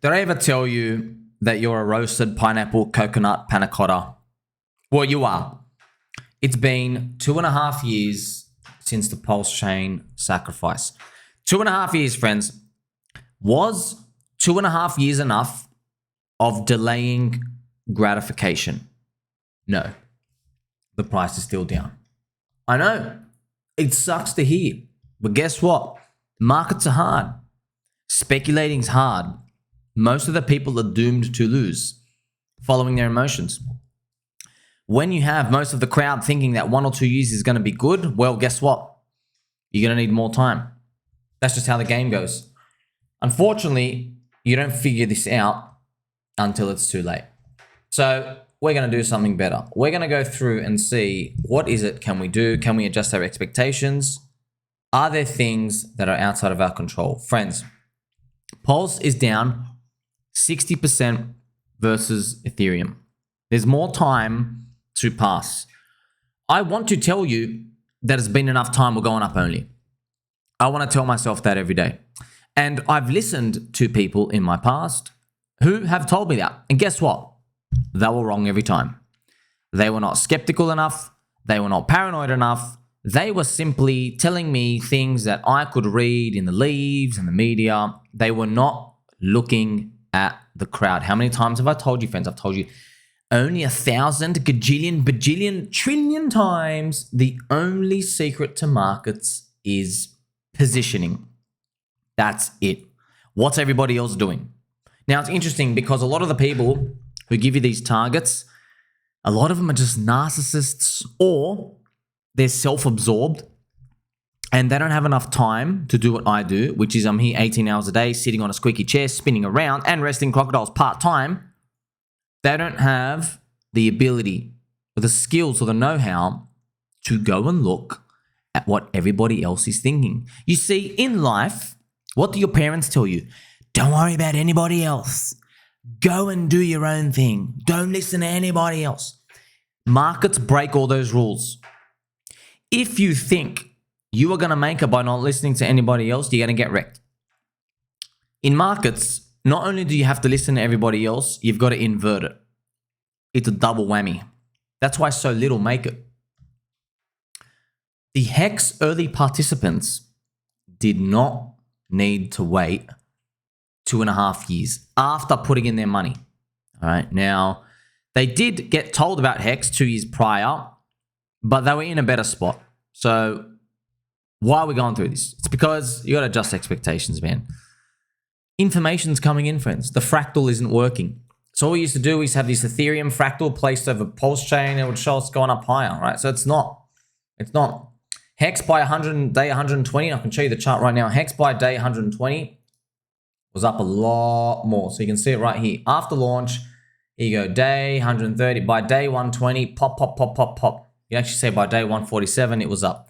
Did I ever tell you that you're a roasted pineapple coconut panna cotta? Well, you are. It's been 2.5 years since the PulseChain sacrifice. 2.5 years, friends. Was 2.5 years enough of delaying gratification? No. The price is still down. I know. It sucks to hear. But guess what? Markets are hard. Speculating's hard. Most of the people are doomed to lose, following their emotions. When you have most of the crowd thinking that 1 or 2 years is going to be good, well, guess what? You're going to need more time. That's just how the game goes. Unfortunately, you don't figure this out until it's too late. So we're going to do something better. We're going to go through and see what is it can we do? Can we adjust our expectations? Are there things that are outside of our control? Friends, Pulse is down 60% versus Ethereum. There's more time to pass. I want to tell you that it's been enough time, we're going up only. I want to tell myself that every day. And I've listened to people in my past who have told me that. And guess what? They were wrong every time. They were not skeptical enough. They were not paranoid enough. They were simply telling me things that I could read in the leaves and the media. They were not looking at the crowd. How many times have I told you, friends? I've told you only 1,000 gajillion, bajillion, trillion times. The only secret to markets is positioning. That's it. What's everybody else doing? Now, it's interesting because a lot of the people who give you these targets, a lot of them are just narcissists or they're self-absorbed and they don't have enough time to do what I do, which is I'm here 18 hours a day, sitting on a squeaky chair, spinning around and resting crocodiles part-time. They don't have the ability or the skills or the know-how to go and look at what everybody else is thinking. You see, in life, what do your parents tell you? Don't worry about anybody else. Go and do your own thing. Don't listen to anybody else. Markets break all those rules. If you think you are going to make it by not listening to anybody else, you're going to get wrecked. In markets, not only do you have to listen to everybody else, you've got to invert it. It's a double whammy. That's why so little make it. The Hex early participants did not need to wait 2.5 years after putting in their money. All right. Now, they did get told about Hex 2 years prior, but they were in a better spot. So why are we going through this? It's because you got to adjust expectations, man. Information's coming in, friends. The fractal isn't working. So all we used to do is have this Ethereum Fractal placed over PulseChain. It would show us going up higher, right? So it's not. Hex by day 120. I can show you the chart right now. Hex by day 120 was up a lot more. So you can see it right here. After launch, here you go, day 130. By day 120, pop, pop, pop, pop, pop. You actually say by day 147, it was up.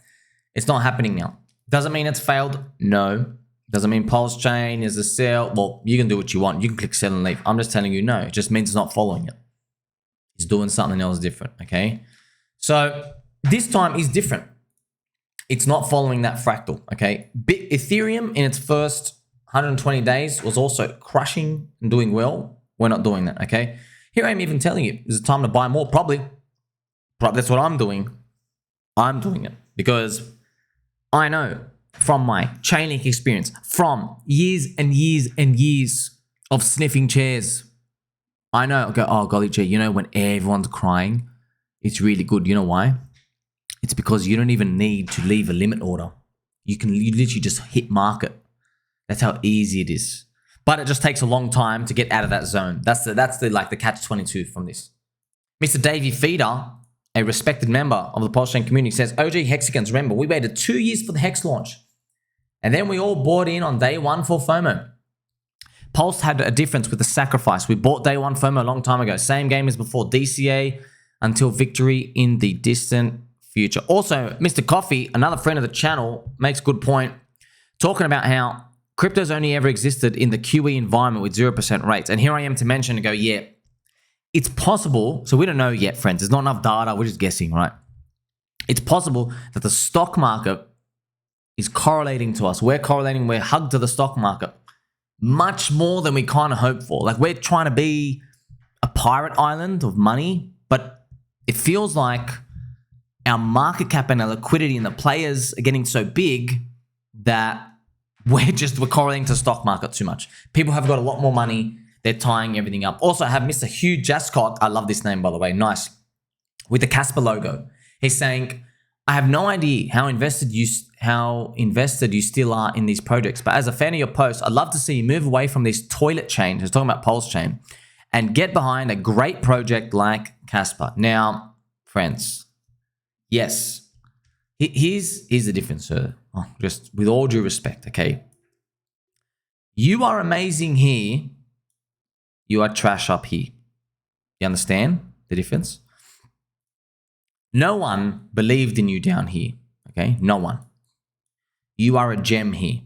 It's not happening now. Doesn't mean it's failed. No. Doesn't mean PulseChain is a sell. Well, you can do what you want. You can click sell and leave. I'm just telling you no. It just means it's not following it. It's doing something else different, okay? So this time is different. It's not following that fractal, okay? Ethereum in its first 120 days was also crushing and doing well. We're not doing that, okay? Here I am even telling you, is it time to buy more? Probably. That's what I'm doing. I'm doing it because I know from my Chainlink experience, from years and years and years of sniffing chairs, I know, okay, oh, golly gee, you know, when everyone's crying, it's really good. You know why? It's because you don't even need to leave a limit order. You literally just hit market. That's how easy it is. But it just takes a long time to get out of that zone. That's the catch-22 from this. Mr. Davey Feeder, a respected member of the PulseChain community, says, OG Hexicans, remember, we waited 2 years for the Hex launch. And then we all bought in on day one for FOMO. Pulse had a difference with the sacrifice. We bought day one FOMO a long time ago. Same game as before, DCA until victory in the distant future. Also, Mr. Coffee, another friend of the channel, makes a good point, talking about how crypto's only ever existed in the QE environment with 0% rates. And here I am to mention and go, yeah, it's possible. So we don't know yet, friends. There's not enough data. We're just guessing, right? It's possible that the stock market is correlating to us. We're correlating. We're hugged to the stock market. much more than we kind of hope for. Like we're trying to be a pirate island of money, but it feels like our market cap and our liquidity and the players are getting so big that we're correlating to stock market too much. People have got a lot more money. They're tying everything up. Also, I have Mr. Hughzy. I love this name, by the way. Nice. With the Kaspa logo. He's saying, I have no idea how invested you still are in these projects, but as a fan of your post, I'd love to see you move away from this toilet chain, he's talking about PulseChain, and get behind a great project like Kaspa. Now, friends, yes, here's the difference, sir. Just with all due respect, okay? You are amazing here. You are trash up here. You understand the difference? No one believed in you down here, okay? No one. You are a gem here.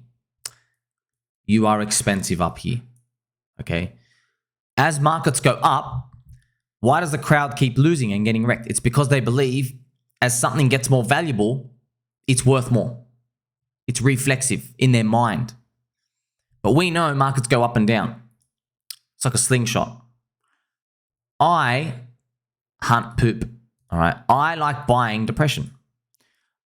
You are expensive up here, okay? As markets go up, why does the crowd keep losing and getting wrecked? It's because they believe as something gets more valuable, it's worth more. It's reflexive in their mind. But we know markets go up and down. It's like a slingshot. I hunt poop. All right. I like buying depression.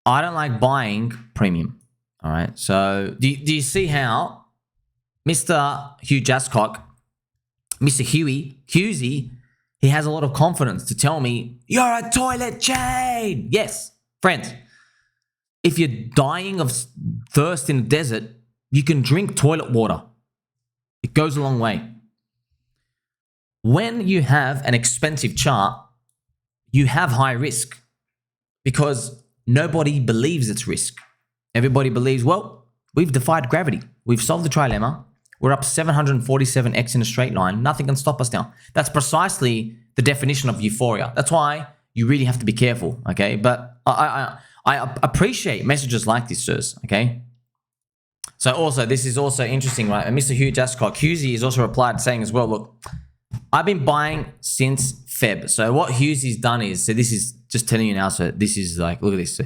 I don't like buying premium. All right. So do you see how Mr. Hughzy, he has a lot of confidence to tell me, you're a toilet chain. Yes, friends. If you're dying of thirst in the desert, you can drink toilet water. It goes a long way. When you have an expensive chart, you have high risk because nobody believes it's risk. Everybody believes, well, we've defied gravity. We've solved the trilemma. We're up 747x in a straight line. Nothing can stop us now. That's precisely the definition of euphoria. That's why you really have to be careful, okay? But I appreciate messages like this, sirs, okay? So also, this is also interesting, right? And Mr. Hughzy has also replied saying as well, look, I've been buying since Feb. So what Hughzy's done is, so this is just telling you now, so this is like, look at this. So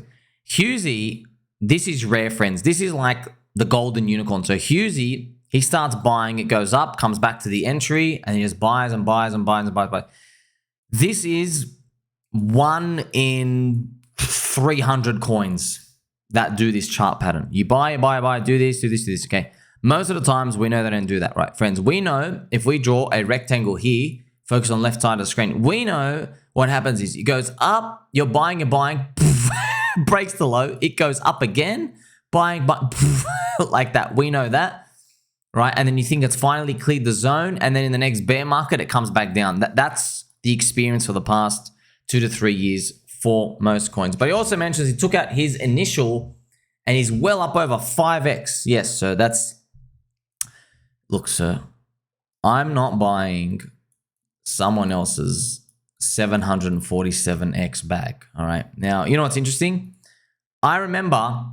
Hughzy, this is rare, friends. This is like the golden unicorn. So Hughzy, he starts buying, it goes up, comes back to the entry, and he just buys and buys and buys and buys. This is 1 in 300 coins that do this chart pattern. You buy, do this, okay? Most of the times, we know they don't do that, right? Friends, we know if we draw a rectangle here, focus on left side of the screen, we know what happens is it goes up, you're buying, breaks the low, it goes up again, buying, like that. We know that, right? And then you think it's finally cleared the zone, and then in the next bear market, it comes back down. That's the experience for the past 2 to 3 years for most coins. But he also mentions he took out his initial, and he's well up over 5x. Yes, so that's... Look, sir, I'm not buying someone else's 747x bag, all right? Now, you know what's interesting? I remember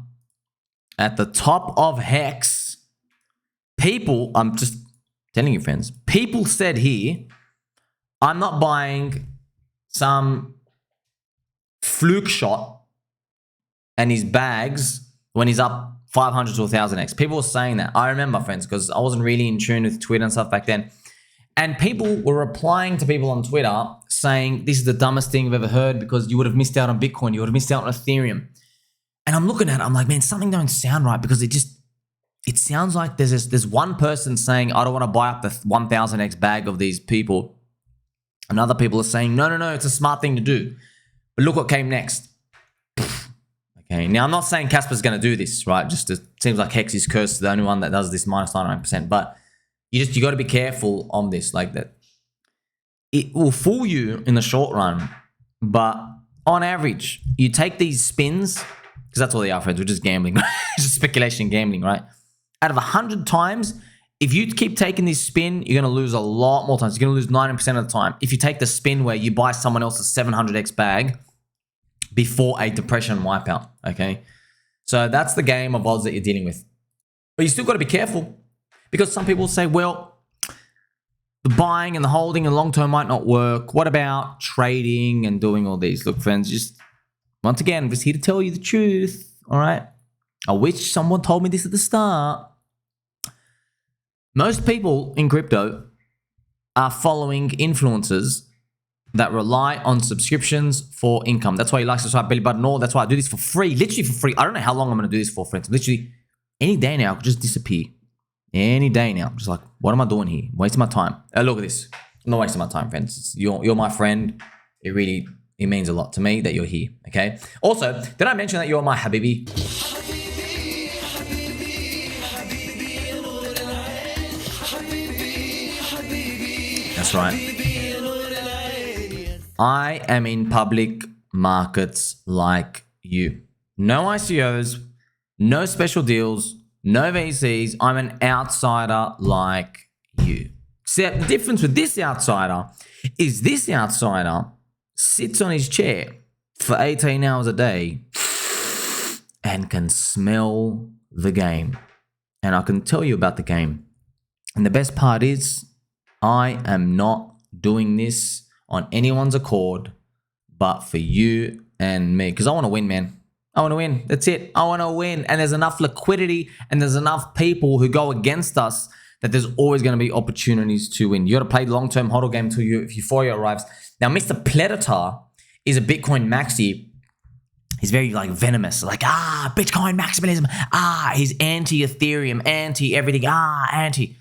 at the top of Hex, people, I'm just telling you, friends, people said here, I'm not buying some fluke shot and his bags when he's up 500 to 1,000x. People were saying that. I remember, friends, because I wasn't really in tune with Twitter and stuff back then. And people were replying to people on Twitter saying, this is the dumbest thing I've ever heard because you would have missed out on Bitcoin. You would have missed out on Ethereum. And I'm looking at it. I'm like, man, something don't sound right because it sounds like there's one person saying, I don't want to buy up the 1,000x bag of these people. And other people are saying, no, it's a smart thing to do. But look what came next. Okay, now I'm not saying Kaspa's going to do this, right? Just it seems like Hex is cursed, the only one that does this minus 99%. But you got to be careful on this, like that. It will fool you in the short run, but on average, you take these spins, because that's all they are, friends. We're just gambling, just speculation gambling, right? Out of 100 times, if you keep taking this spin, you're going to lose a lot more times. You're going to lose 90% of the time. If you take the spin where you buy someone else's 700x bag before a depression wipeout, okay? So that's the game of odds that you're dealing with. But you still got to be careful because some people say, well, the buying and the holding and long term might not work. What about trading and doing all these? Look, friends, just once again, I'm just here to tell you the truth, all right? I wish someone told me this at the start. Most people in crypto are following influencers that rely on subscriptions for income. That's why you like to subscribe, belly button all. That's why I do this for free, literally for free. I don't know how long I'm going to do this for, friends. Literally any day now, I could just disappear. Any day now. I'm just like, what am I doing here? Wasting my time. Look at this. I'm not wasting my time, friends. You're my friend. It means a lot to me that you're here, okay? Also, did I mention that you're my Habibi? That's right. I am in public markets like you. No ICOs, no special deals, no VCs. I'm an outsider like you. Except the difference with this outsider is this outsider sits on his chair for 18 hours a day and can smell the game. And I can tell you about the game. And the best part is I am not doing this on anyone's accord but for you and me. Because I want to win, man. I want to win. That's it. I want to win. And there's enough liquidity and there's enough people who go against us that there's always going to be opportunities to win. You got to play the long-term hodl game until euphoria arrives. Now, Mr. Predator is a Bitcoin maxi. He's very like venomous, like, Bitcoin maximalism. He's anti-Ethereum, anti-everything, anti.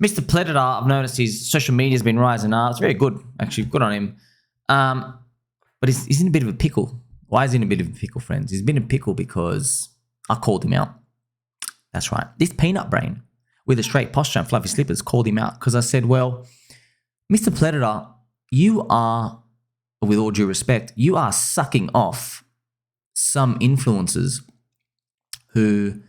Mr. Predator, I've noticed his social media has been rising up. It's very good, actually. Good on him. But he's in a bit of a pickle. Why is he in a bit of a pickle, friends? He's been in a pickle because I called him out. That's right. This peanut brain with a straight posture and fluffy slippers called him out because I said, well, Mr. Predator, you are, with all due respect, you are sucking off some influencers who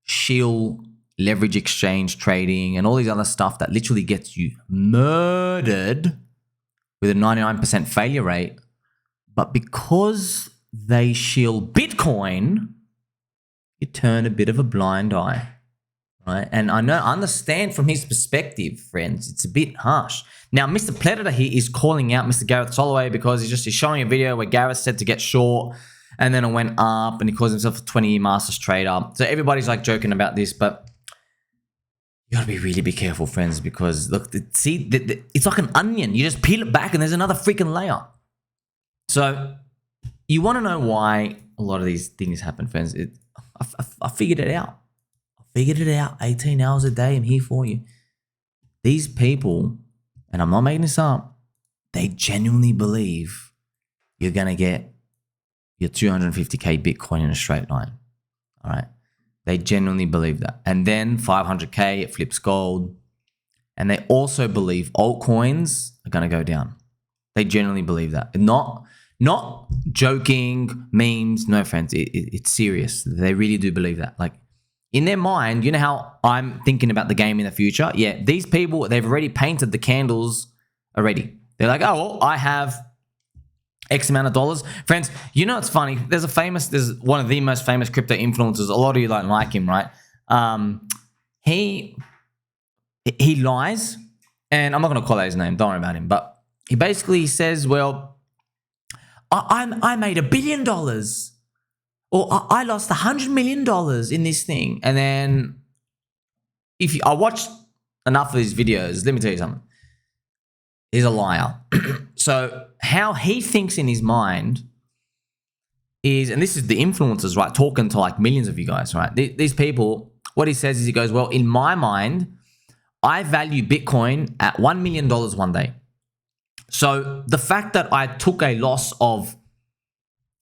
shill leverage exchange trading and all these other stuff that literally gets you murdered with a 99% failure rate. But because they shill Bitcoin, you turn a bit of a blind eye, right? And I understand from his perspective, friends, it's a bit harsh. Now, Mr. Predator here is calling out Mr. Gareth Soloway because he's showing a video where Gareth said to get short and then it went up and he calls himself a 20-year Masters trader. So everybody's like joking about this, but you gotta be careful, friends, because look, see, it's like an onion. You just peel it back and there's another freaking layer. So you want to know why a lot of these things happen, friends. I figured it out. 18 hours a day. I'm here for you. These people, and I'm not making this up, they genuinely believe you're going to get your 250K Bitcoin in a straight line. All right. They genuinely believe that. And then 500K, it flips gold. And they also believe altcoins are going to go down. They genuinely believe that. Not joking, memes. No, friends, it's serious. They really do believe that. Like, in their mind, you know how I'm thinking about the game in the future? Yeah, these people, they've already painted the candles already. They're like, oh, well, I have X amount of dollars. Friends, you know it's funny. There's one of the most famous crypto influencers. A lot of you don't like him, right? He lies, and I'm not going to call out his name. Don't worry about him. But he basically says, well, I made $1 billion, or I lost $100 million in this thing. And then I watched enough of his videos. Let me tell you something. He's a liar. So how he thinks in his mind is, and this is the influencers, right, talking to like millions of you guys, right? These people, what he says is he goes, well, in my mind, I value Bitcoin at $1 million one day. So the fact that I took a loss of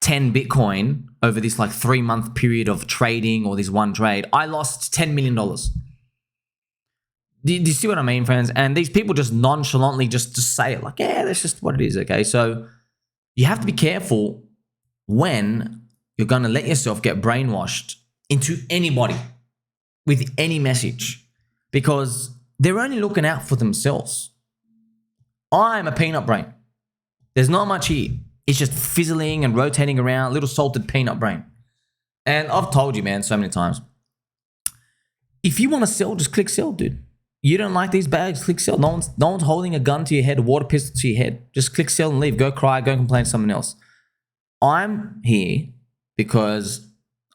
10 Bitcoin over this like 3-month period of trading or this one trade, I lost $10 million. Do you see what I mean, friends? And these people just nonchalantly just say it like, yeah, that's just what it is, okay? So you have to be careful when you're going to let yourself get brainwashed into anybody with any message because they're only looking out for themselves. I'm a peanut brain. There's not much here. It's just fizzling and rotating around, little salted peanut brain. And I've told you, man, so many times. If you want to sell, just click sell, dude. You don't like these bags, click sell. No one's holding a gun to your head, a water pistol to your head. Just click sell and leave. Go cry, go complain to someone else. I'm here because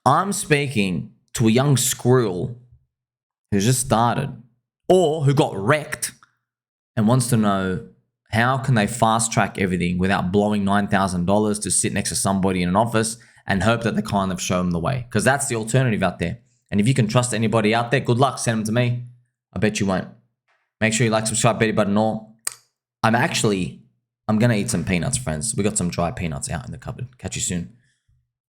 I'm speaking to a young squirrel who's just started or who got wrecked and wants to know how can they fast track everything without blowing $9,000 to sit next to somebody in an office and hope that they kind of show them the way. Because that's the alternative out there. And if you can trust anybody out there, good luck, send them to me. I bet you won't. Make sure you like, subscribe, Betty button all. I'm going to eat some peanuts, friends. We got some dry peanuts out in the cupboard. Catch you soon.